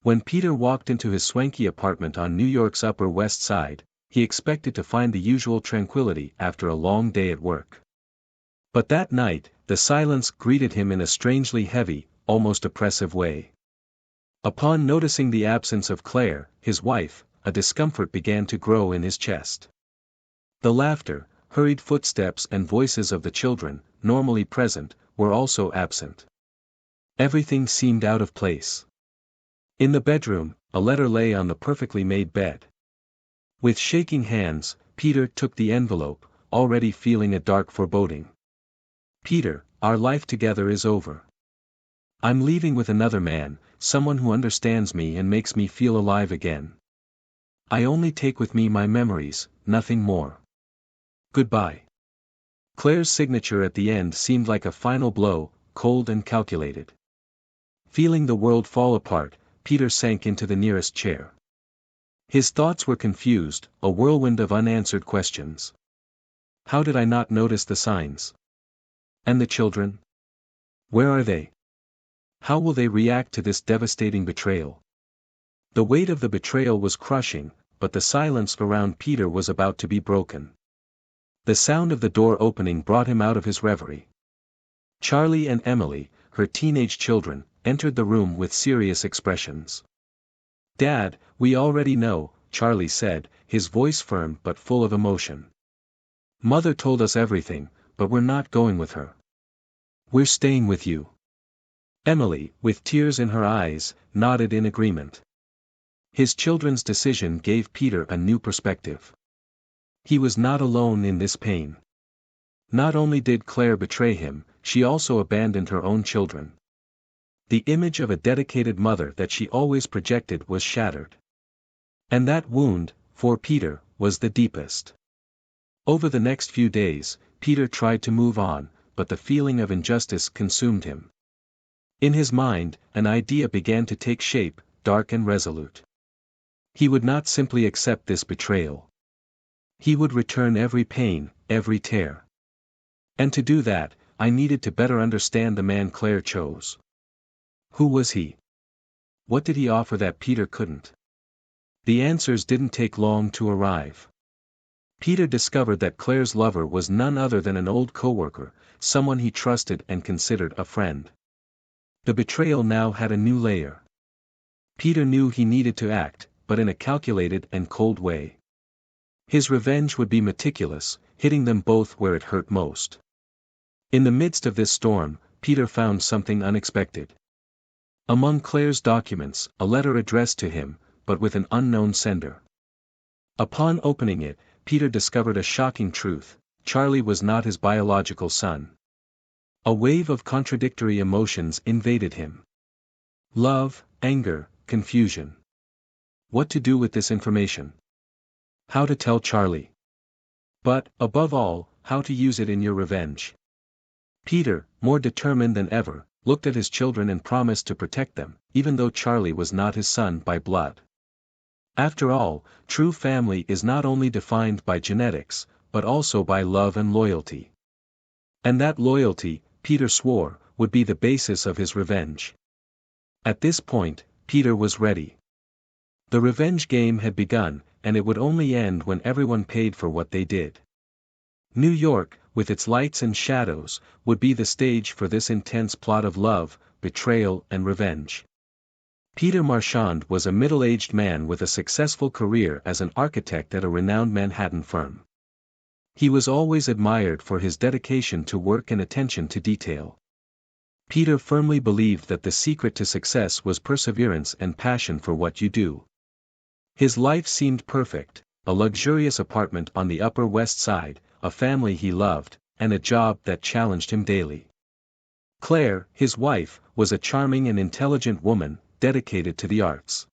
When Peter walked into his swanky apartment on New York's Upper West Side, he expected to find the usual tranquility after a long day at work. But that night, the silence greeted him in a strangely heavy, almost oppressive way. Upon noticing the absence of Claire, his wife, a discomfort began to grow in his chest. The laughter, hurried footsteps and voices of the children, normally present, were also absent. Everything seemed out of place. In the bedroom, a letter lay on the perfectly made bed. With shaking hands, Peter took the envelope, already feeling a dark foreboding. "Peter, our life together is over. I'm leaving with another man, someone who understands me and makes me feel alive again. I only take with me my memories, nothing more. Goodbye." Claire's signature at the end seemed like a final blow, cold and calculated. Feeling the world fall apart, Peter sank into the nearest chair. His thoughts were confused, a whirlwind of unanswered questions. How did I not notice the signs? And the children? Where are they? How will they react to this devastating betrayal? The weight of the betrayal was crushing, but the silence around Peter was about to be broken. The sound of the door opening brought him out of his reverie. Charlie and Emily, her teenage children, entered the room with serious expressions. "Dad, we already know," Charlie said, his voice firm but full of emotion. "Mother told us everything, but we're not going with her. We're staying with you." Emily, with tears in her eyes, nodded in agreement. His children's decision gave Peter a new perspective. He was not alone in this pain. Not only did Claire betray him, she also abandoned her own children. The image of a dedicated mother that she always projected was shattered. And that wound, for Peter, was the deepest. Over the next few days, Peter tried to move on, but the feeling of injustice consumed him. In his mind, an idea began to take shape, dark and resolute. He would not simply accept this betrayal. He would return every pain, every tear. And to do that, I needed to better understand the man Claire chose. Who was he? What did he offer that Peter couldn't? The answers didn't take long to arrive. Peter discovered that Claire's lover was none other than an old coworker, someone he trusted and considered a friend. The betrayal now had a new layer. Peter knew he needed to act, but in a calculated and cold way. His revenge would be meticulous, hitting them both where it hurt most. In the midst of this storm, Peter found something unexpected. Among Claire's documents, a letter addressed to him, but with an unknown sender. Upon opening it, Peter discovered a shocking truth: Charlie was not his biological son. A wave of contradictory emotions invaded him. Love, anger, confusion. What to do with this information? How to tell Charlie? But, above all, how to use it in your revenge? Peter, more determined than ever, looked at his children and promised to protect them, even though Charlie was not his son by blood. After all, true family is not only defined by genetics, but also by love and loyalty. And that loyalty, Peter swore, would be the basis of his revenge. At this point, Peter was ready. The revenge game had begun, and it would only end when everyone paid for what they did. New York, with its lights and shadows, would be the stage for this intense plot of love, betrayal and revenge. Peter Marchand was a middle-aged man with a successful career as an architect at a renowned Manhattan firm. He was always admired for his dedication to work and attention to detail. Peter firmly believed that the secret to success was perseverance and passion for what you do. His life seemed perfect: a luxurious apartment on the Upper West Side, a family he loved, and a job that challenged him daily. Claire, his wife, was a charming and intelligent woman, dedicated to the arts.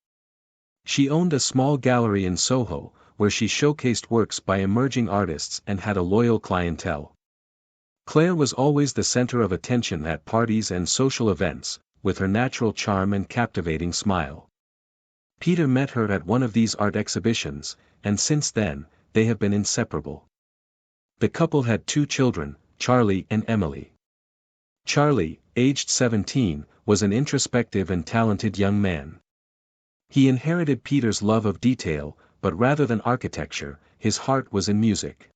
She owned a small gallery in Soho, where she showcased works by emerging artists and had a loyal clientele. Claire was always the center of attention at parties and social events, with her natural charm and captivating smile. Peter met her at one of these art exhibitions, and since then, they have been inseparable. The couple had 2 children, Charlie and Emily. Charlie, aged 17, was an introspective and talented young man. He inherited Peter's love of detail, but rather than architecture, his heart was in music.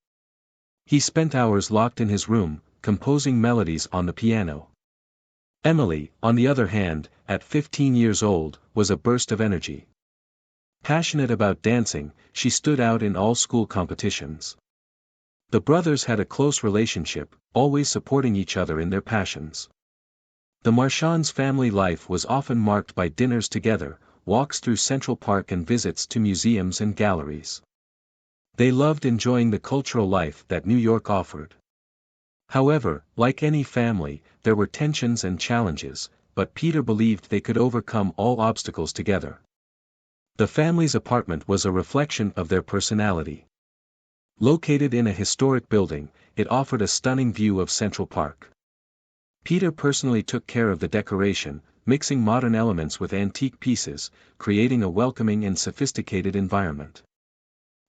He spent hours locked in his room, composing melodies on the piano. Emily, on the other hand, at 15 years old, was a burst of energy. Passionate about dancing, she stood out in all school competitions. The brothers had a close relationship, always supporting each other in their passions. The Marchands' family life was often marked by dinners together, walks through Central Park and visits to museums and galleries. They loved enjoying the cultural life that New York offered. However, like any family, there were tensions and challenges, but Peter believed they could overcome all obstacles together. The family's apartment was a reflection of their personality. Located in a historic building, it offered a stunning view of Central Park. Peter personally took care of the decoration, mixing modern elements with antique pieces, creating a welcoming and sophisticated environment.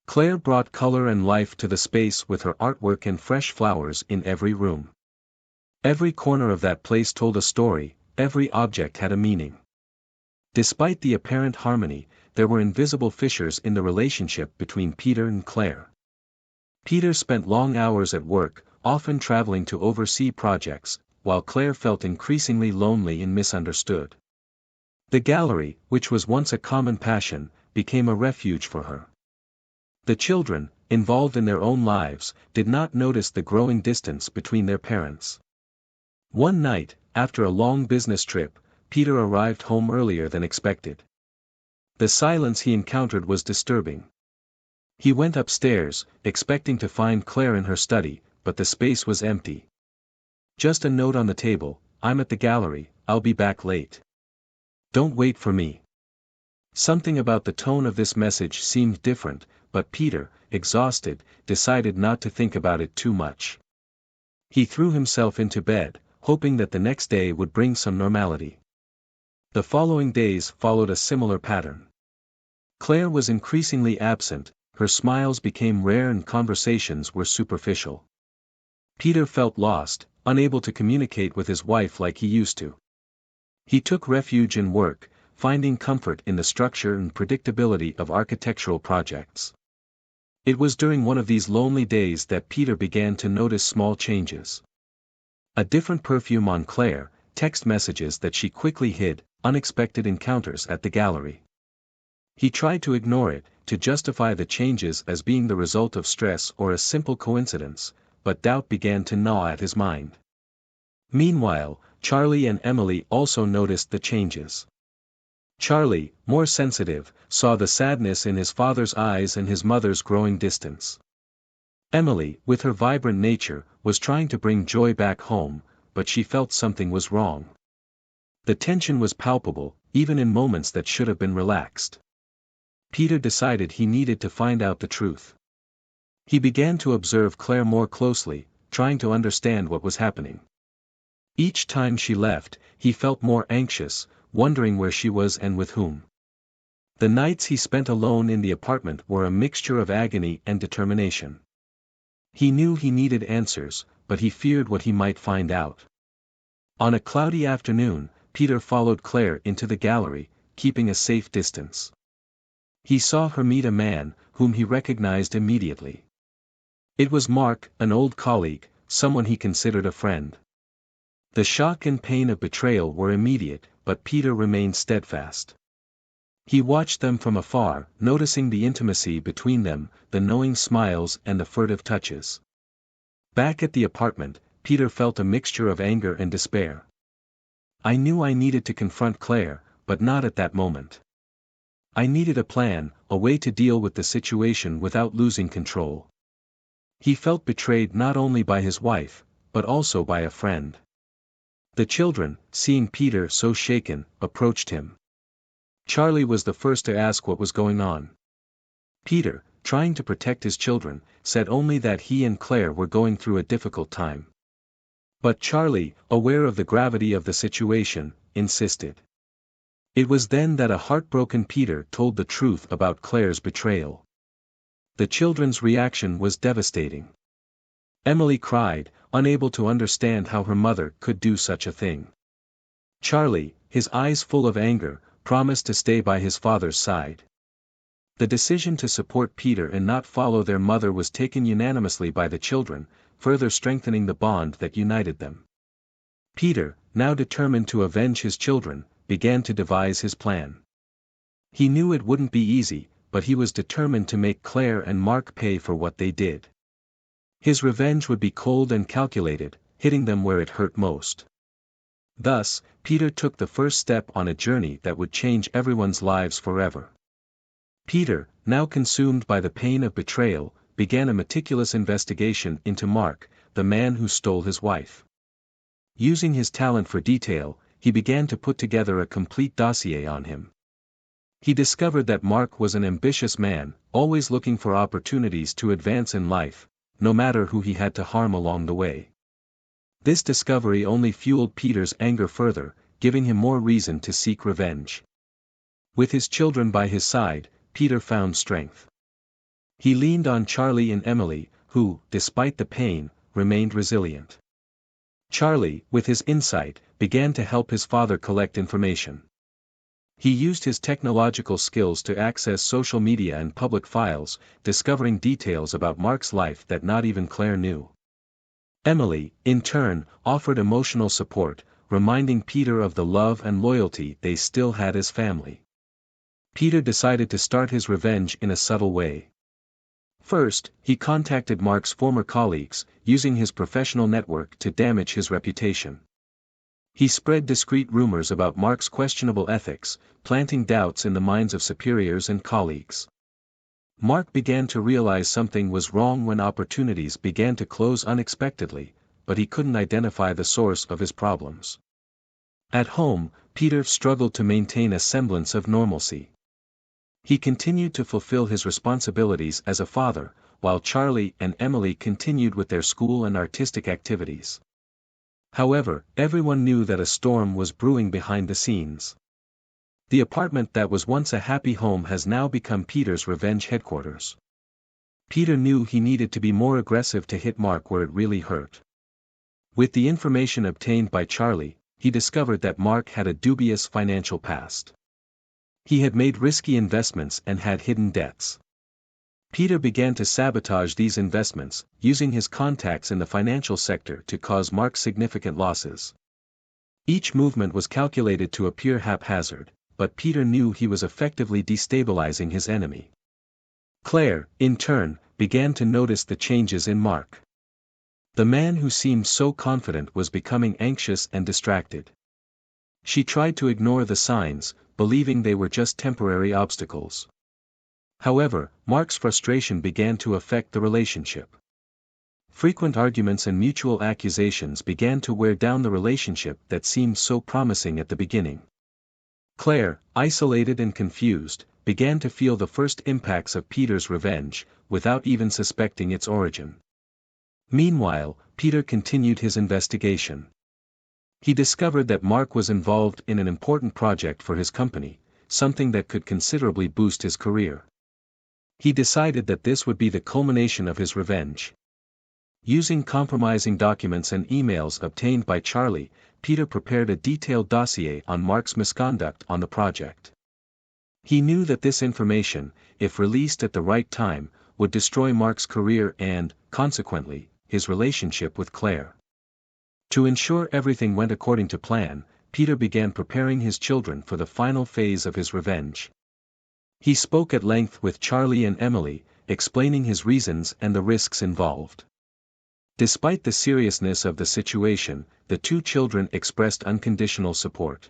Claire brought color and life to the space with her artwork and fresh flowers in every room. Every corner of that place told a story, every object had a meaning. Despite the apparent harmony, there were invisible fissures in the relationship between Peter and Claire. Peter spent long hours at work, often traveling to oversee projects, while Claire felt increasingly lonely and misunderstood. The gallery, which was once a common passion, became a refuge for her. The children, involved in their own lives, did not notice the growing distance between their parents. One night, after a long business trip, Peter arrived home earlier than expected. The silence he encountered was disturbing. He went upstairs, expecting to find Claire in her study, but the space was empty. Just a note on the table, "I'm at the gallery, I'll be back late. Don't wait for me." Something about the tone of this message seemed different, but Peter, exhausted, decided not to think about it too much. He threw himself into bed, hoping that the next day would bring some normality. The following days followed a similar pattern. Claire was increasingly absent, her smiles became rare and conversations were superficial. Peter felt lost, unable to communicate with his wife like he used to. He took refuge in work, finding comfort in the structure and predictability of architectural projects. It was during one of these lonely days that Peter began to notice small changes. A different perfume on Claire, text messages that she quickly hid, unexpected encounters at the gallery. He tried to ignore it, to justify the changes as being the result of stress or a simple coincidence, but doubt began to gnaw at his mind. Meanwhile, Charlie and Emily also noticed the changes. Charlie, more sensitive, saw the sadness in his father's eyes and his mother's growing distance. Emily, with her vibrant nature, was trying to bring joy back home, but she felt something was wrong. The tension was palpable, even in moments that should have been relaxed. Peter decided he needed to find out the truth. He began to observe Claire more closely, trying to understand what was happening. Each time she left, he felt more anxious, wondering where she was and with whom. The nights he spent alone in the apartment were a mixture of agony and determination. He knew he needed answers, but he feared what he might find out. On a cloudy afternoon, Peter followed Claire into the gallery, keeping a safe distance. He saw her meet a man, whom he recognized immediately. It was Mark, an old colleague, someone he considered a friend. The shock and pain of betrayal were immediate, but Peter remained steadfast. He watched them from afar, noticing the intimacy between them, the knowing smiles and the furtive touches. Back at the apartment, Peter felt a mixture of anger and despair. "I knew I needed to confront Claire, but not at that moment. I needed a plan, a way to deal with the situation without losing control." He felt betrayed not only by his wife, but also by a friend. The children, seeing Peter so shaken, approached him. Charlie was the first to ask what was going on. Peter, trying to protect his children, said only that he and Claire were going through a difficult time. But Charlie, aware of the gravity of the situation, insisted. It was then that a heartbroken Peter told the truth about Claire's betrayal. The children's reaction was devastating. Emily cried, unable to understand how her mother could do such a thing. Charlie, his eyes full of anger, promised to stay by his father's side. The decision to support Peter and not follow their mother was taken unanimously by the children, further strengthening the bond that united them. Peter, now determined to avenge his children, began to devise his plan. He knew it wouldn't be easy, but he was determined to make Claire and Mark pay for what they did. His revenge would be cold and calculated, hitting them where it hurt most. Thus, Peter took the first step on a journey that would change everyone's lives forever. Peter, now consumed by the pain of betrayal, began a meticulous investigation into Mark, the man who stole his wife. Using his talent for detail, he began to put together a complete dossier on him. He discovered that Mark was an ambitious man, always looking for opportunities to advance in life, no matter who he had to harm along the way. This discovery only fueled Peter's anger further, giving him more reason to seek revenge. With his children by his side, Peter found strength. He leaned on Charlie and Emily, who, despite the pain, remained resilient. Charlie, with his insight, began to help his father collect information. He used his technological skills to access social media and public files, discovering details about Mark's life that not even Claire knew. Emily, in turn, offered emotional support, reminding Peter of the love and loyalty they still had as family. Peter decided to start his revenge in a subtle way. First, he contacted Mark's former colleagues, using his professional network to damage his reputation. He spread discreet rumors about Mark's questionable ethics, planting doubts in the minds of superiors and colleagues. Mark began to realize something was wrong when opportunities began to close unexpectedly, but he couldn't identify the source of his problems. At home, Peter struggled to maintain a semblance of normalcy. He continued to fulfill his responsibilities as a father, while Charlie and Emily continued with their school and artistic activities. However, everyone knew that a storm was brewing behind the scenes. The apartment that was once a happy home has now become Peter's revenge headquarters. Peter knew he needed to be more aggressive to hit Mark where it really hurt. With the information obtained by Charlie, he discovered that Mark had a dubious financial past. He had made risky investments and had hidden debts. Peter began to sabotage these investments, using his contacts in the financial sector to cause Mark significant losses. Each movement was calculated to appear haphazard, but Peter knew he was effectively destabilizing his enemy. Claire, in turn, began to notice the changes in Mark. The man who seemed so confident was becoming anxious and distracted. She tried to ignore the signs, believing they were just temporary obstacles. However, Mark's frustration began to affect the relationship. Frequent arguments and mutual accusations began to wear down the relationship that seemed so promising at the beginning. Claire, isolated and confused, began to feel the first impacts of Peter's revenge, without even suspecting its origin. Meanwhile, Peter continued his investigation. He discovered that Mark was involved in an important project for his company, something that could considerably boost his career. He decided that this would be the culmination of his revenge. Using compromising documents and emails obtained by Charlie, Peter prepared a detailed dossier on Mark's misconduct on the project. He knew that this information, if released at the right time, would destroy Mark's career and, consequently, his relationship with Claire. To ensure everything went according to plan, Peter began preparing his children for the final phase of his revenge. He spoke at length with Charlie and Emily, explaining his reasons and the risks involved. Despite the seriousness of the situation, the two children expressed unconditional support.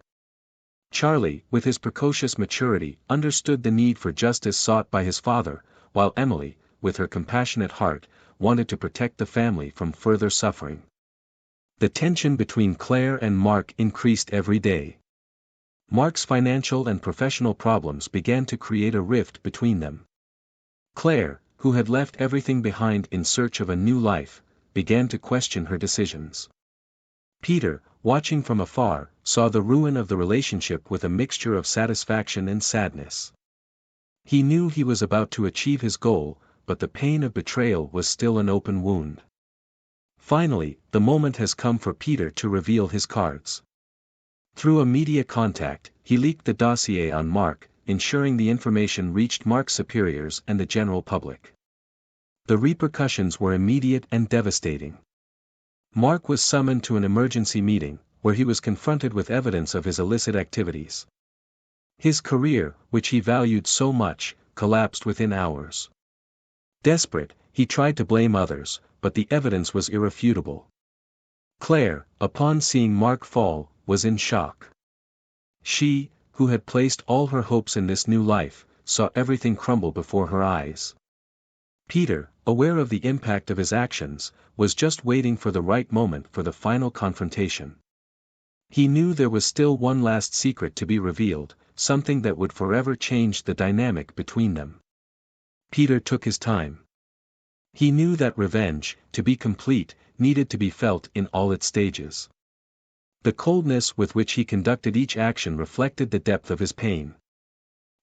Charlie, with his precocious maturity, understood the need for justice sought by his father, while Emily, with her compassionate heart, wanted to protect the family from further suffering. The tension between Claire and Mark increased every day. Mark's financial and professional problems began to create a rift between them. Claire, who had left everything behind in search of a new life, began to question her decisions. Peter, watching from afar, saw the ruin of the relationship with a mixture of satisfaction and sadness. He knew he was about to achieve his goal, but the pain of betrayal was still an open wound. Finally, the moment has come for Peter to reveal his cards. Through a media contact, he leaked the dossier on Mark, ensuring the information reached Mark's superiors and the general public. The repercussions were immediate and devastating. Mark was summoned to an emergency meeting, where he was confronted with evidence of his illicit activities. His career, which he valued so much, collapsed within hours. Desperate, he tried to blame others, but the evidence was irrefutable. Claire, upon seeing Mark fall, was in shock. She, who had placed all her hopes in this new life, saw everything crumble before her eyes. Peter, aware of the impact of his actions, was just waiting for the right moment for the final confrontation. He knew there was still one last secret to be revealed, something that would forever change the dynamic between them. Peter took his time. He knew that revenge, to be complete, needed to be felt in all its stages. The coldness with which he conducted each action reflected the depth of his pain.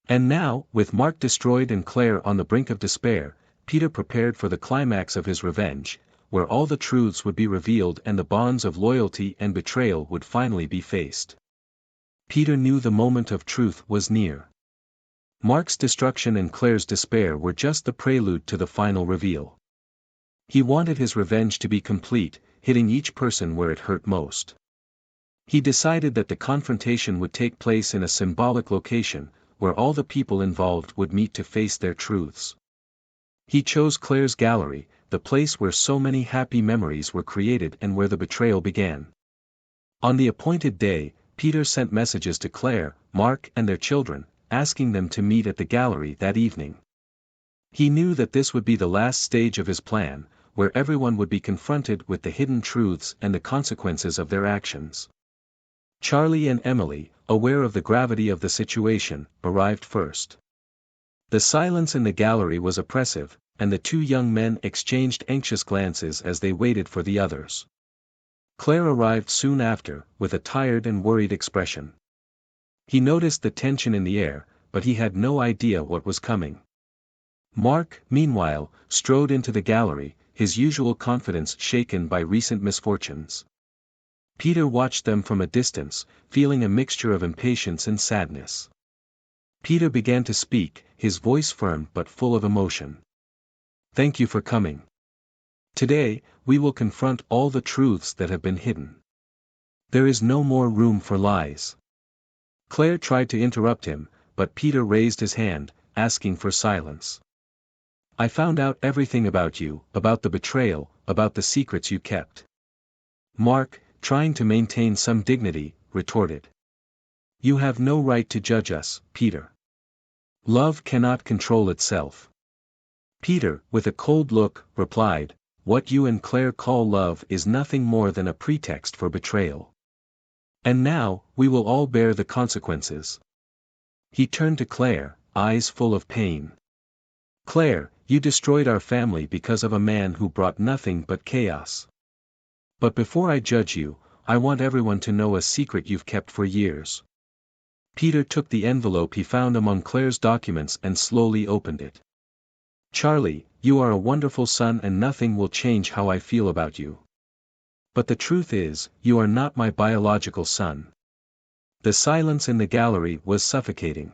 And now, with Mark destroyed and Claire on the brink of despair, Peter prepared for the climax of his revenge, where all the truths would be revealed and the bonds of loyalty and betrayal would finally be faced. Peter knew the moment of truth was near. Mark's destruction and Claire's despair were just the prelude to the final reveal. He wanted his revenge to be complete, hitting each person where it hurt most. He decided that the confrontation would take place in a symbolic location, where all the people involved would meet to face their truths. He chose Claire's gallery, the place where so many happy memories were created and where the betrayal began. On the appointed day, Peter sent messages to Claire, Mark and their children, asking them to meet at the gallery that evening. He knew that this would be the last stage of his plan, where everyone would be confronted with the hidden truths and the consequences of their actions. Charlie and Emily, aware of the gravity of the situation, arrived first. The silence in the gallery was oppressive, and the two young men exchanged anxious glances as they waited for the others. Claire arrived soon after, with a tired and worried expression. He noticed the tension in the air, but he had no idea what was coming. Mark, meanwhile, strode into the gallery, his usual confidence shaken by recent misfortunes. Peter watched them from a distance, feeling a mixture of impatience and sadness. Peter began to speak, his voice firm but full of emotion. "Thank you for coming. Today, we will confront all the truths that have been hidden. There is no more room for lies." Claire tried to interrupt him, but Peter raised his hand, asking for silence. "I found out everything about you, about the betrayal, about the secrets you kept." Mark, trying to maintain some dignity, retorted. "You have no right to judge us, Peter. Love cannot control itself." Peter, with a cold look, replied, "What you and Claire call love is nothing more than a pretext for betrayal. And now, we will all bear the consequences." He turned to Claire, eyes full of pain. "Claire, you destroyed our family because of a man who brought nothing but chaos. But before I judge you, I want everyone to know a secret you've kept for years." Peter took the envelope he found among Claire's documents and slowly opened it. "Charlie, you are a wonderful son and nothing will change how I feel about you. But the truth is, you are not my biological son." The silence in the gallery was suffocating.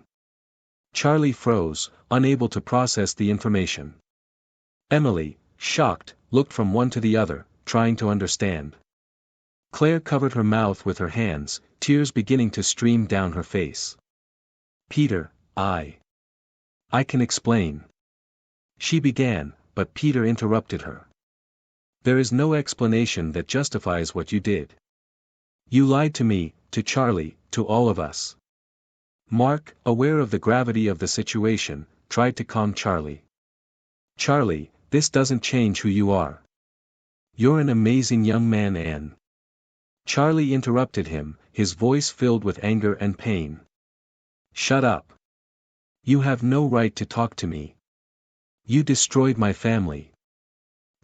Charlie froze, unable to process the information. Emily, shocked, looked from one to the other, trying to understand. Claire covered her mouth with her hands, tears beginning to stream down her face. "Peter, I can explain." She began, but Peter interrupted her. "There is no explanation that justifies what you did. You lied to me, to Charlie, to all of us." Mark, aware of the gravity of the situation, tried to calm Charlie. "Charlie, this doesn't change who you are. You're an amazing young man and—" Charlie interrupted him, his voice filled with anger and pain. "Shut up. You have no right to talk to me. You destroyed my family."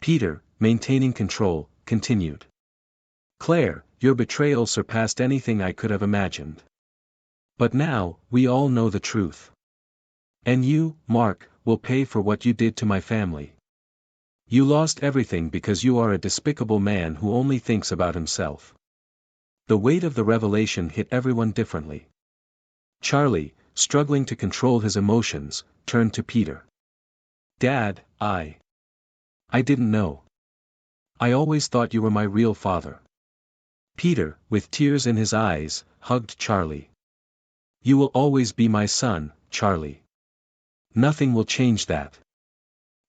Peter, maintaining control, continued. "Claire, your betrayal surpassed anything I could have imagined. But now, we all know the truth. And you, Mark, will pay for what you did to my family. You lost everything because you are a despicable man who only thinks about himself." The weight of the revelation hit everyone differently. Charlie, struggling to control his emotions, turned to Peter. "Dad, I didn't know. I always thought you were my real father." Peter, with tears in his eyes, hugged Charlie. "You will always be my son, Charlie. Nothing will change that.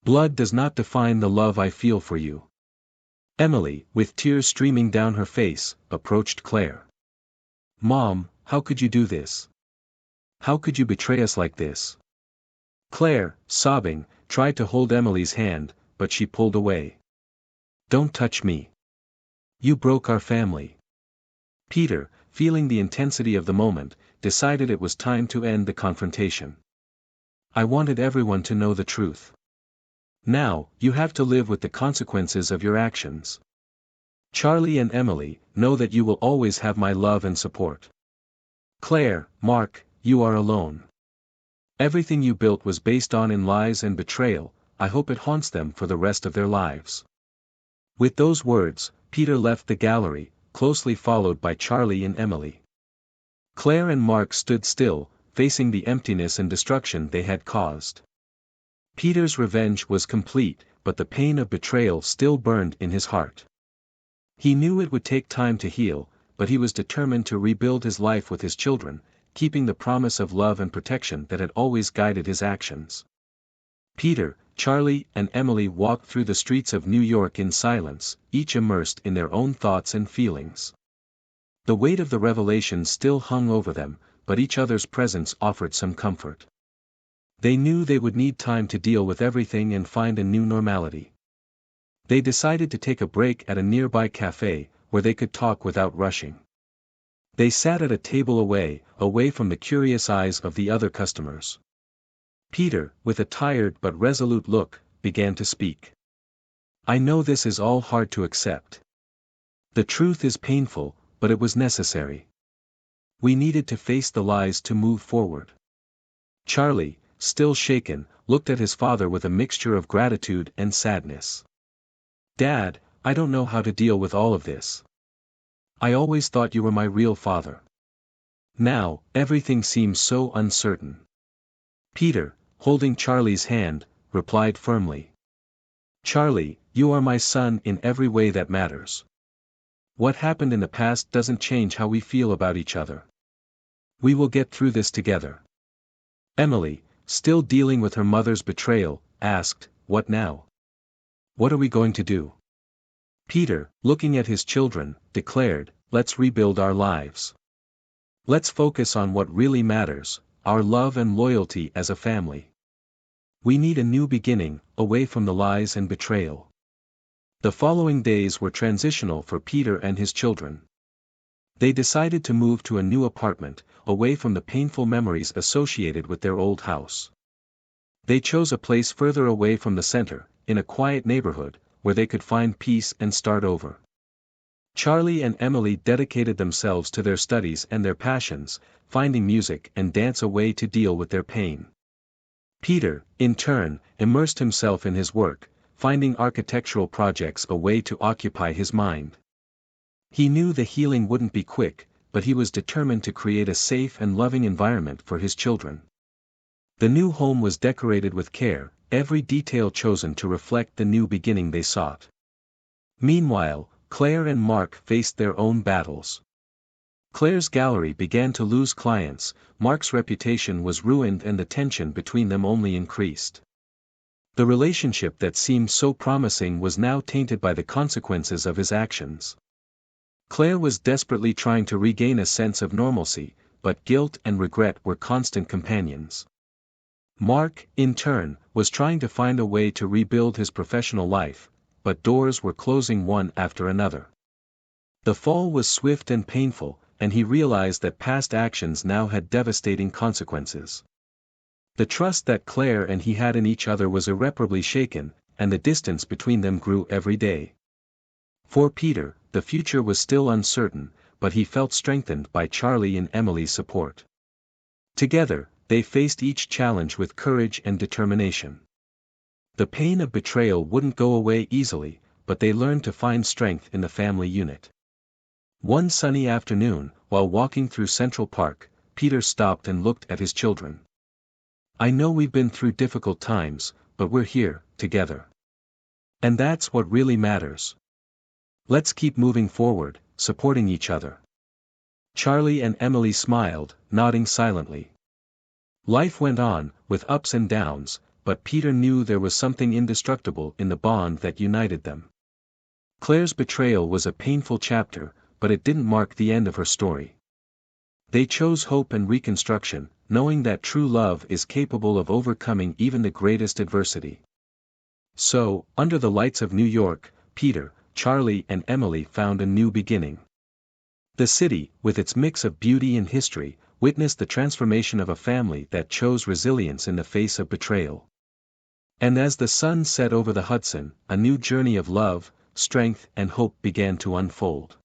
Blood does not define the love I feel for you." Emily, with tears streaming down her face, approached Claire. "Mom, how could you do this? How could you betray us like this?" Claire, sobbing, tried to hold Emily's hand, but she pulled away. "Don't touch me. You broke our family." Peter, feeling the intensity of the moment, decided it was time to end the confrontation. "I wanted everyone to know the truth. Now, you have to live with the consequences of your actions. Charlie and Emily, know that you will always have my love and support. Claire, Mark, you are alone. Everything you built was based on lies and betrayal. I hope it haunts them for the rest of their lives." With those words, Peter left the gallery, closely followed by Charlie and Emily. Claire and Mark stood still, facing the emptiness and destruction they had caused. Peter's revenge was complete, but the pain of betrayal still burned in his heart. He knew it would take time to heal, but he was determined to rebuild his life with his children, keeping the promise of love and protection that had always guided his actions. Peter, Charlie, and Emily walked through the streets of New York in silence, each immersed in their own thoughts and feelings. The weight of the revelation still hung over them, but each other's presence offered some comfort. They knew they would need time to deal with everything and find a new normality. They decided to take a break at a nearby cafe, where they could talk without rushing. They sat at a table away from the curious eyes of the other customers. Peter, with a tired but resolute look, began to speak. "I know this is all hard to accept. The truth is painful, but it was necessary. We needed to face the lies to move forward." Charlie, still shaken, looked at his father with a mixture of gratitude and sadness. "Dad, I don't know how to deal with all of this. I always thought you were my real father. Now, everything seems so uncertain." Peter, holding Charlie's hand, replied firmly. "Charlie, you are my son in every way that matters. What happened in the past doesn't change how we feel about each other. We will get through this together." Emily, still dealing with her mother's betrayal, asked, "What now? What are we going to do?" Peter, looking at his children, declared, "Let's rebuild our lives. Let's focus on what really matters, our love and loyalty as a family. We need a new beginning, away from the lies and betrayal." The following days were transitional for Peter and his children. They decided to move to a new apartment, away from the painful memories associated with their old house. They chose a place further away from the center, in a quiet neighborhood, where they could find peace and start over. Charlie and Emily dedicated themselves to their studies and their passions, finding music and dance a way to deal with their pain. Peter, in turn, immersed himself in his work, finding architectural projects a way to occupy his mind. He knew the healing wouldn't be quick, but he was determined to create a safe and loving environment for his children. The new home was decorated with care, every detail chosen to reflect the new beginning they sought. Meanwhile, Claire and Mark faced their own battles. Claire's gallery began to lose clients, Mark's reputation was ruined and the tension between them only increased. The relationship that seemed so promising was now tainted by the consequences of his actions. Claire was desperately trying to regain a sense of normalcy, but guilt and regret were constant companions. Mark, in turn, was trying to find a way to rebuild his professional life, but doors were closing one after another. The fall was swift and painful, and he realized that past actions now had devastating consequences. The trust that Claire and he had in each other was irreparably shaken, and the distance between them grew every day. For Peter, the future was still uncertain, but he felt strengthened by Charlie and Emily's support. Together, they faced each challenge with courage and determination. The pain of betrayal wouldn't go away easily, but they learned to find strength in the family unit. One sunny afternoon, while walking through Central Park, Peter stopped and looked at his children. "I know we've been through difficult times, but we're here, together. And that's what really matters. Let's keep moving forward, supporting each other." Charlie and Emily smiled, nodding silently. Life went on, with ups and downs, but Peter knew there was something indestructible in the bond that united them. Claire's betrayal was a painful chapter, but it didn't mark the end of her story. They chose hope and reconstruction, knowing that true love is capable of overcoming even the greatest adversity. So, under the lights of New York, Peter, Charlie and Emily found a new beginning. The city, with its mix of beauty and history, witnessed the transformation of a family that chose resilience in the face of betrayal. And as the sun set over the Hudson, a new journey of love, strength and hope began to unfold.